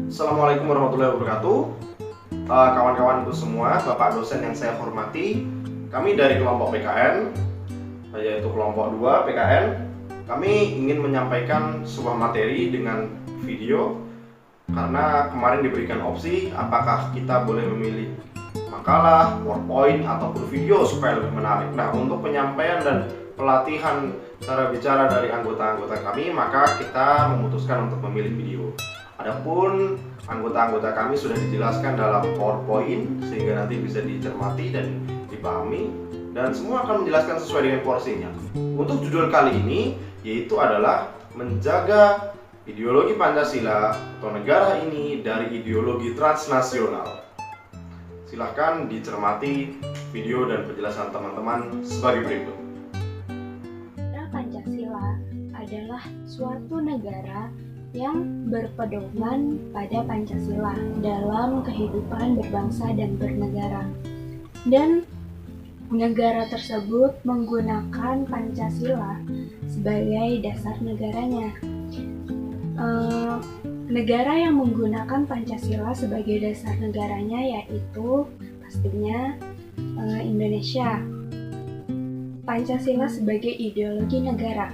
Assalamualaikum warahmatullahi wabarakatuh. Kawan-kawanku semua, Bapak dosen yang saya hormati, kami dari kelompok PKN, yaitu kelompok 2 PKN, kami ingin menyampaikan sebuah materi dengan video karena kemarin diberikan opsi apakah kita boleh memilih makalah, PowerPoint ataupun video supaya lebih menarik. Nah, untuk penyampaian dan pelatihan cara bicara dari anggota-anggota kami, maka kita memutuskan untuk memilih video. Adapun anggota-anggota kami sudah dijelaskan dalam PowerPoint sehingga nanti bisa dicermati dan dipahami, dan semua akan menjelaskan sesuai dengan porsinya. Untuk judul kali ini yaitu adalah menjaga ideologi Pancasila atau negara ini dari ideologi transnasional. Silahkan dicermati video dan penjelasan teman-teman sebagai berikut. Pancasila adalah suatu negara yang berpedoman pada Pancasila dalam kehidupan berbangsa dan bernegara. Dan negara tersebut menggunakan Pancasila sebagai dasar negaranya. Negara yang menggunakan Pancasila sebagai dasar negaranya yaitu pastinya Indonesia. Pancasila sebagai ideologi negara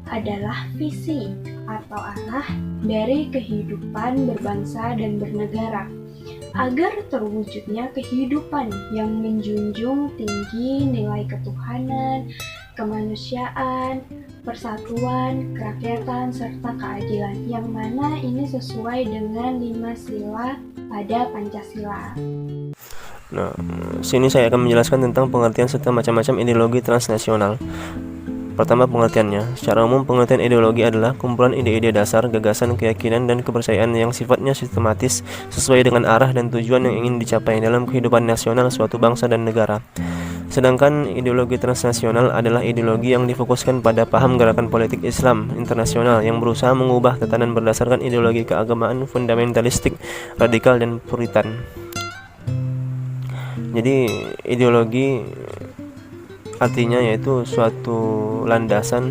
adalah visi atau arah dari kehidupan berbangsa dan bernegara agar terwujudnya kehidupan yang menjunjung tinggi nilai ketuhanan, kemanusiaan, persatuan, kerakyatan, serta keadilan, yang mana ini sesuai dengan 5 sila pada Pancasila. Nah, sini saya akan menjelaskan tentang pengertian serta macam-macam ideologi transnasional. Pertama, pengertiannya. Secara umum, pengertian ideologi adalah kumpulan ide-ide dasar, gagasan, keyakinan, dan kepercayaan yang sifatnya sistematis sesuai dengan arah dan tujuan yang ingin dicapai dalam kehidupan nasional suatu bangsa dan negara. Sedangkan ideologi transnasional adalah ideologi yang difokuskan pada paham gerakan politik Islam internasional yang berusaha mengubah tatanan berdasarkan ideologi keagamaan fundamentalistik, radikal, dan puritan. Jadi ideologi artinya yaitu suatu landasan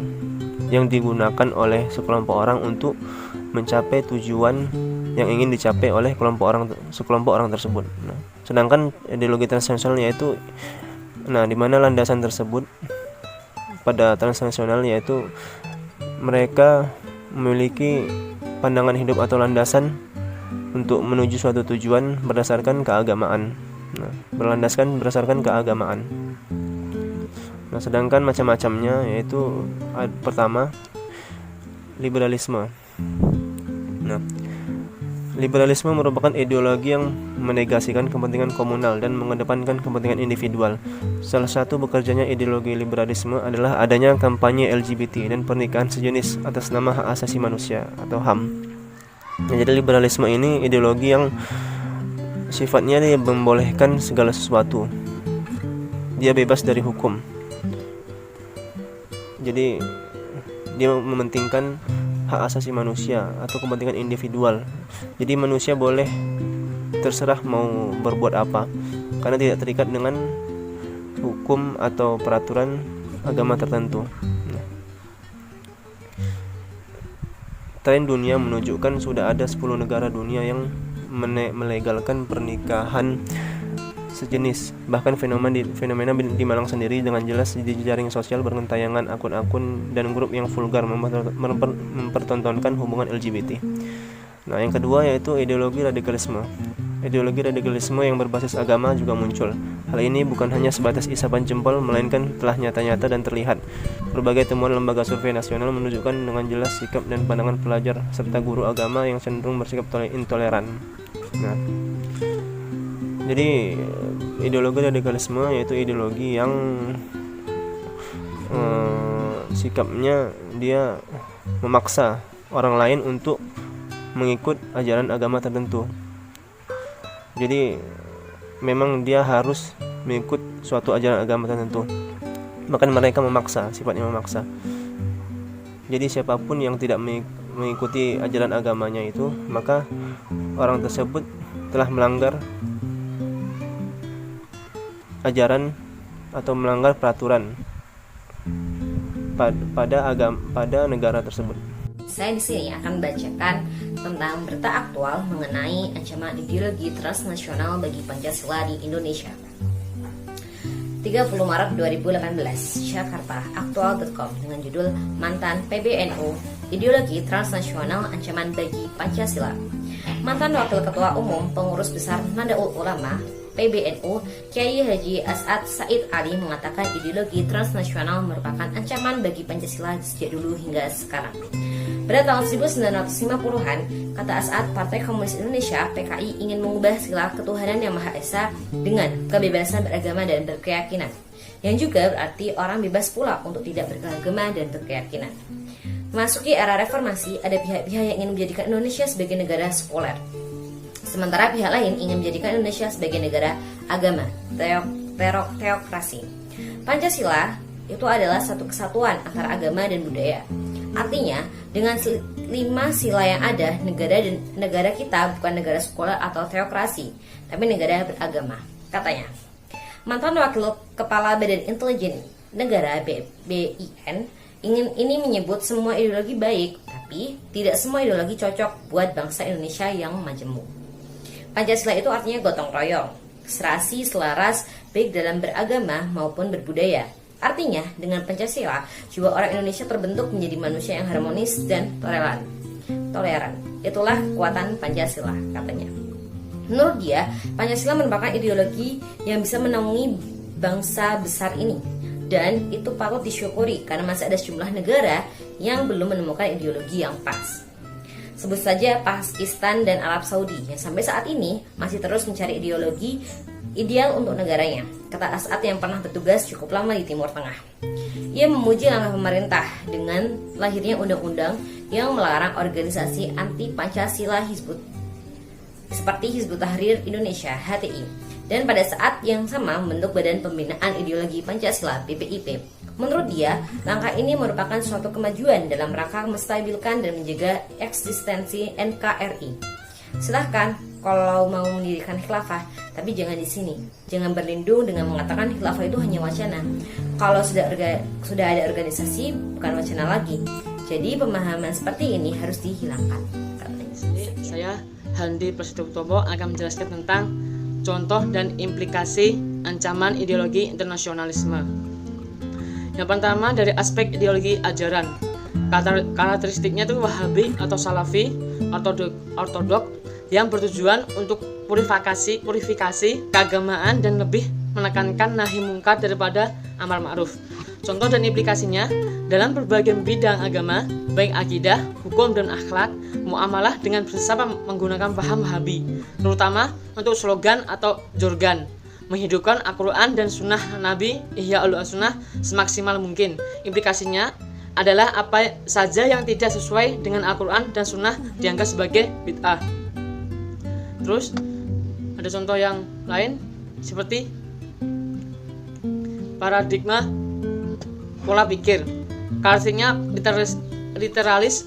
yang digunakan oleh sekelompok orang untuk mencapai tujuan yang ingin dicapai oleh sekelompok orang tersebut. Nah, sedangkan ideologi transnasional yaitu di mana landasan tersebut pada transnasional yaitu mereka memiliki pandangan hidup atau landasan untuk menuju suatu tujuan berdasarkan keagamaan. Berlandaskan berdasarkan keagamaan. Nah, sedangkan macam-macamnya yaitu pertama, liberalisme. Nah, liberalisme merupakan ideologi yang menegasikan kepentingan komunal dan mengedepankan kepentingan individual. Salah satu bekerjanya ideologi liberalisme adalah adanya kampanye LGBT dan pernikahan sejenis atas nama hak asasi manusia atau HAM. Nah, jadi liberalisme ini ideologi yang sifatnya dia membolehkan segala sesuatu. Dia bebas dari hukum. Jadi dia mementingkan hak asasi manusia atau kepentingan individual. Jadi manusia boleh terserah mau berbuat apa karena tidak terikat dengan hukum atau peraturan agama tertentu. Tren dunia menunjukkan sudah ada 10 negara dunia yang melegalkan pernikahan sejenis. Bahkan fenomena di Malang sendiri dengan jelas di jaring sosial bergentayangan akun-akun dan grup yang vulgar mempertontonkan hubungan LGBT. Nah, yang kedua yaitu ideologi radikalisme. Ideologi radikalisme yang berbasis agama juga muncul. Hal ini bukan hanya sebatas isapan jempol, melainkan telah nyata-nyata dan terlihat. Berbagai temuan lembaga survei nasional menunjukkan dengan jelas sikap dan pandangan pelajar serta guru agama yang cenderung bersikap intoleran. Nah, jadi ideologi radikalisme yaitu ideologi yang sikapnya dia memaksa orang lain untuk mengikut ajaran agama tertentu. Jadi memang dia harus mengikut suatu ajaran agama tertentu. Bahkan mereka memaksa, sifatnya memaksa. Jadi siapapun yang tidak mengikuti ajaran agamanya itu, maka orang tersebut telah melanggar ajaran atau melanggar peraturan pada negara tersebut. Saya di sini akan membacakan tentang berita aktual mengenai ancaman ideologi transnasional bagi Pancasila di Indonesia. 30 Maret 2018, Jakarta, aktual.com dengan judul Mantan PBNU, Ideologi Transnasional Ancaman Bagi Pancasila. Mantan Wakil Ketua Umum Pengurus Besar Nahdlatul Ulama PBNU, Kiai Haji As'ad Said Ali mengatakan ideologi transnasional merupakan ancaman bagi Pancasila sejak dulu hingga sekarang. Pada tahun 1950-an, kata As'ad, Partai Komunis Indonesia (PKI) ingin mengubah sila ketuhanan yang Maha Esa dengan kebebasan beragama dan berkeyakinan, yang juga berarti orang bebas pula untuk tidak beragama dan berkeyakinan. Memasuki era reformasi, ada pihak-pihak yang ingin menjadikan Indonesia sebagai negara sekuler, sementara pihak lain ingin menjadikan Indonesia sebagai negara agama, teokrasi. Pancasila itu adalah satu kesatuan antara agama dan budaya. Artinya, dengan 5 sila yang ada, negara kita bukan negara sekuler atau teokrasi, tapi negara beragama, katanya. Mantan Wakil Kepala Badan Intelijen Negara BIN ini menyebut semua ideologi baik, tapi tidak semua ideologi cocok buat bangsa Indonesia yang majemuk. Pancasila itu artinya gotong royong, serasi, selaras, baik dalam beragama maupun berbudaya. Artinya, dengan Pancasila, jiwa orang Indonesia terbentuk menjadi manusia yang harmonis dan toleran. Itulah kekuatan Pancasila, katanya. Menurut dia, Pancasila merupakan ideologi yang bisa menaungi bangsa besar ini. Dan itu patut disyukuri karena masih ada sejumlah negara yang belum menemukan ideologi yang pas. Sebut saja Pakistan dan Arab Saudi yang sampai saat ini masih terus mencari ideologi ideal untuk negaranya, kata As'ad yang pernah bertugas cukup lama di Timur Tengah. Ia memuji langkah pemerintah dengan lahirnya undang-undang yang melarang organisasi anti-Pancasila seperti Hizbut Tahrir Indonesia (HTI), dan pada saat yang sama membentuk Badan Pembinaan Ideologi Pancasila (BPIP). Menurut dia, langkah ini merupakan suatu kemajuan dalam rangka menstabilkan dan menjaga eksistensi NKRI. Silahkan kalau mau mendirikan khilafah, tapi jangan di sini. Jangan berlindung dengan mengatakan khilafah itu hanya wacana. Kalau sudah ada organisasi, bukan wacana lagi. Jadi pemahaman seperti ini harus dihilangkan. Saya Handi Prasetyo akan menjelaskan tentang contoh dan implikasi ancaman ideologi internasionalisme. Yang pertama dari aspek ideologi ajaran. Karakteristiknya itu Wahabi atau Salafi, ortodok yang bertujuan untuk purifikasi keagamaan dan lebih menekankan nahi mungkar daripada amar ma'ruf. Contoh dan implikasinya dalam berbagai bidang agama, baik akidah, hukum dan akhlak, muamalah dengan bersama menggunakan paham Wahabi, terutama untuk slogan atau jorgan, menghidupkan Al-Quran dan Sunnah Nabi Ihya'ul Sunnah semaksimal mungkin. Implikasinya adalah apa saja yang tidak sesuai dengan Al-Quran dan Sunnah dianggap sebagai bid'ah. Terus ada contoh yang lain seperti paradigma pola pikir. Karakternya literalis,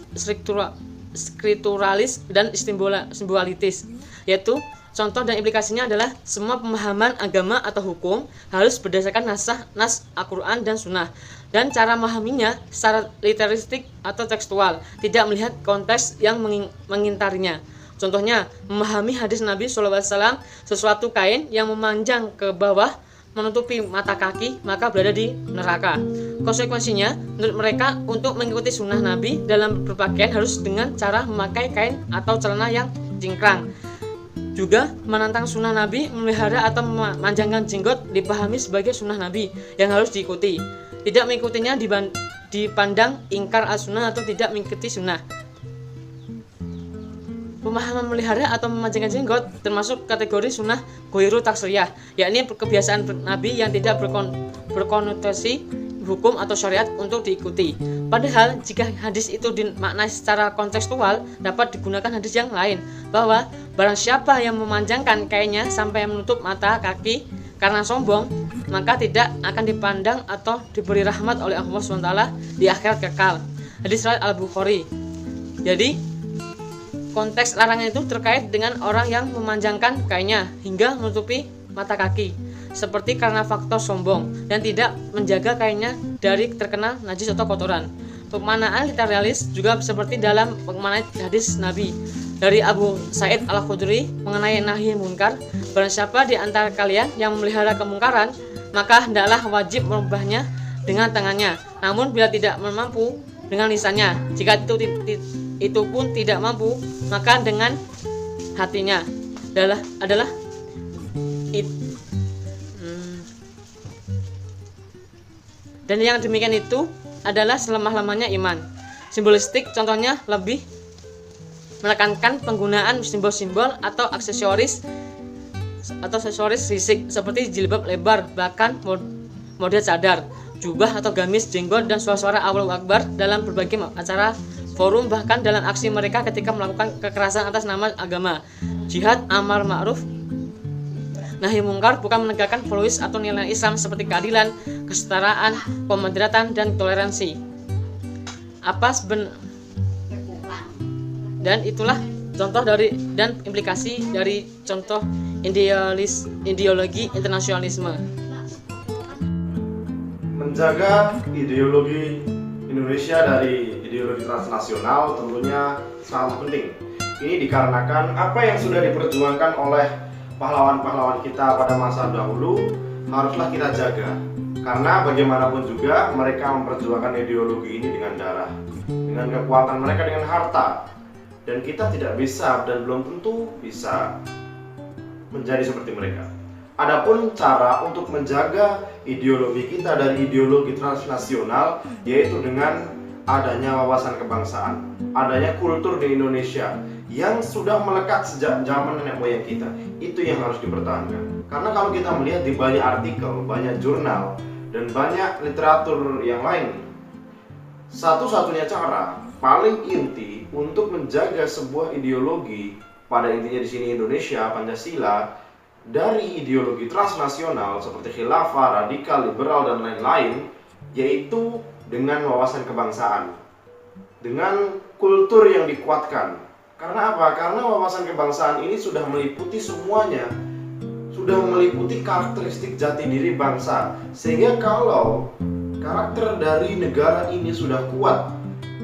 skripturalis, dan simbolitis, yaitu contoh dan implikasinya adalah semua pemahaman agama atau hukum harus berdasarkan nas Al-Quran dan Sunnah, dan cara memahaminya secara literistik atau tekstual, tidak melihat konteks yang mengintarinya. Contohnya, memahami hadis Nabi SAW, sesuatu kain yang memanjang ke bawah menutupi mata kaki maka berada di neraka. Konsekuensinya, menurut mereka untuk mengikuti sunnah Nabi dalam berpakaian harus dengan cara memakai kain atau celana yang cingkrang. Juga menantang sunnah Nabi memelihara atau memanjangkan jenggot dipahami sebagai sunnah Nabi yang harus diikuti. Tidak mengikutinya dipandang ingkar as-sunnah atau tidak mengikuti sunnah. Pemahaman memelihara atau memanjangkan jenggot termasuk kategori sunnah ghairu taksriyah, yakni kebiasaan Nabi yang tidak berkonotasi hukum atau syariat untuk diikuti. Padahal jika hadis itu dimaknai secara kontekstual, dapat digunakan hadis yang lain, bahwa barang siapa yang memanjangkan kainnya sampai menutup mata kaki karena sombong, maka tidak akan dipandang atau diberi rahmat oleh Allah SWT di akhirat kekal. Hadis riwayat Al-Bukhari. Jadi konteks larangan itu terkait dengan orang yang memanjangkan kainnya hingga menutupi mata kaki, seperti karena faktor sombong dan tidak menjaga kainnya dari terkena najis atau kotoran. Pemaknaan literalis juga seperti dalam pemaknaan hadis Nabi dari Abu Sa'id Al-Khudri mengenai nahi munkar. Barang siapa di antara kalian yang memelihara kemungkaran, maka hendaklah wajib merubahnya dengan tangannya. Namun bila tidak mampu, dengan lisannya. Jika itu pun tidak mampu, maka dengan hatinya. Adalah dan yang demikian itu adalah selemah-lemahnya iman. Simbolistik contohnya lebih menekankan penggunaan simbol-simbol atau aksesoris fisik seperti jilbab lebar, bahkan model cadar, jubah atau gamis, jenggot, dan suara-suara Allahu Akbar dalam berbagai acara forum, bahkan dalam aksi mereka ketika melakukan kekerasan atas nama agama. Jihad, amar ma'ruf, nahi mungkar bukan menegakkan values atau nilai Islam seperti keadilan, kesetaraan, kemoderatan, dan toleransi. Dan itulah contoh dari dan implikasi dari contoh ideologi internasionalisme. Menjaga ideologi Indonesia dari ideologi transnasional tentunya sangat penting. Ini dikarenakan apa yang sudah diperjuangkan oleh pahlawan-pahlawan kita pada masa dahulu haruslah kita jaga. Karena bagaimanapun juga mereka memperjuangkan ideologi ini dengan darah, dengan kekuatan mereka, dengan harta. Dan kita tidak bisa dan belum tentu bisa menjadi seperti mereka. Adapun cara untuk menjaga ideologi kita dari ideologi transnasional yaitu dengan adanya wawasan kebangsaan, adanya kultur di Indonesia yang sudah melekat sejak zaman nenek moyang kita. Itu yang harus dipertahankan. Karena kalau kita melihat di banyak artikel, banyak jurnal, dan banyak literatur yang lain, satu-satunya cara paling inti untuk menjaga sebuah ideologi, pada intinya di sini Indonesia, Pancasila, dari ideologi transnasional seperti khilafah, radikal, liberal, dan lain-lain, yaitu dengan wawasan kebangsaan, dengan kultur yang dikuatkan. Karena apa? Karena wawasan kebangsaan ini sudah meliputi semuanya, sudah meliputi karakteristik jati diri bangsa. Sehingga kalau karakter dari negara ini sudah kuat,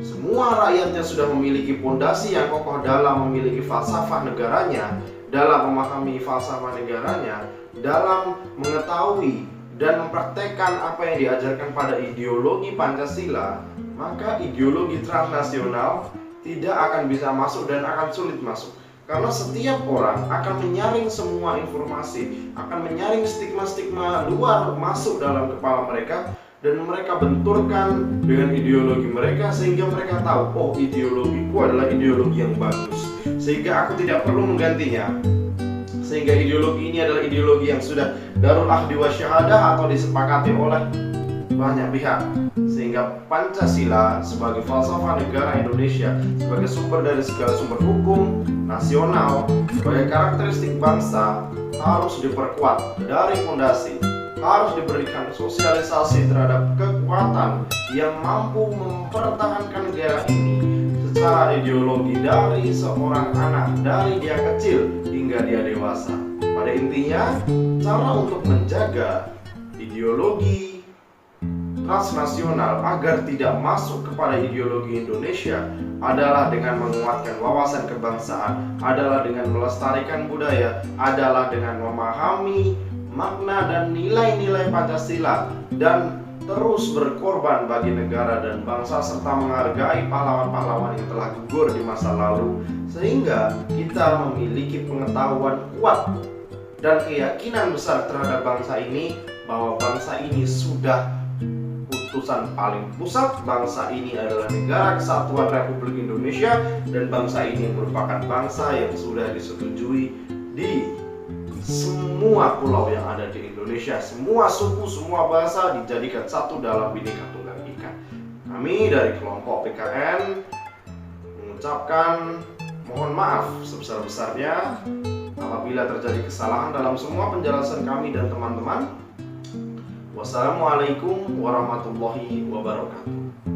semua rakyatnya sudah memiliki pondasi yang kokoh dalam memiliki falsafah negaranya, dalam memahami falsafah negaranya, dalam mengetahui dan mempraktekkan apa yang diajarkan pada ideologi Pancasila, maka ideologi transnasional tidak akan bisa masuk dan akan sulit masuk. Karena setiap orang akan menyaring semua informasi, akan menyaring stigma-stigma luar masuk dalam kepala mereka, dan mereka benturkan dengan ideologi mereka sehingga mereka tahu, oh ideologiku adalah ideologi yang bagus, sehingga aku tidak perlu menggantinya. Sehingga ideologi ini adalah ideologi yang sudah darul ahdi wa syahadah atau disepakati oleh banyak pihak. Sehingga Pancasila sebagai falsafah negara Indonesia, sebagai sumber dari segala sumber hukum nasional, sebagai karakteristik bangsa harus diperkuat dari fondasi, harus diberikan sosialisasi terhadap kekuatan yang mampu mempertahankan negara ini secara ideologi dari seorang anak, dari dia kecil hingga dia dewasa. Pada intinya, cara untuk menjaga ideologi transnasional agar tidak masuk kepada ideologi Indonesia adalah dengan menguatkan wawasan kebangsaan, adalah dengan melestarikan budaya, adalah dengan memahami makna dan nilai-nilai Pancasila, dan terus berkorban bagi negara dan bangsa serta menghargai pahlawan-pahlawan yang telah gugur di masa lalu, sehingga kita memiliki pengetahuan kuat dan keyakinan besar terhadap bangsa ini bahwa bangsa ini sudah putusan paling pusat, bangsa ini adalah Negara Kesatuan Republik Indonesia, dan bangsa ini merupakan bangsa yang sudah disetujui di semua pulau yang ada di Indonesia, semua suku, semua bahasa dijadikan satu dalam Bhinneka Tunggal Ika. Kami dari kelompok PKN mengucapkan mohon maaf sebesar-besarnya apabila terjadi kesalahan dalam semua penjelasan kami dan teman-teman. Wassalamualaikum warahmatullahi wabarakatuh.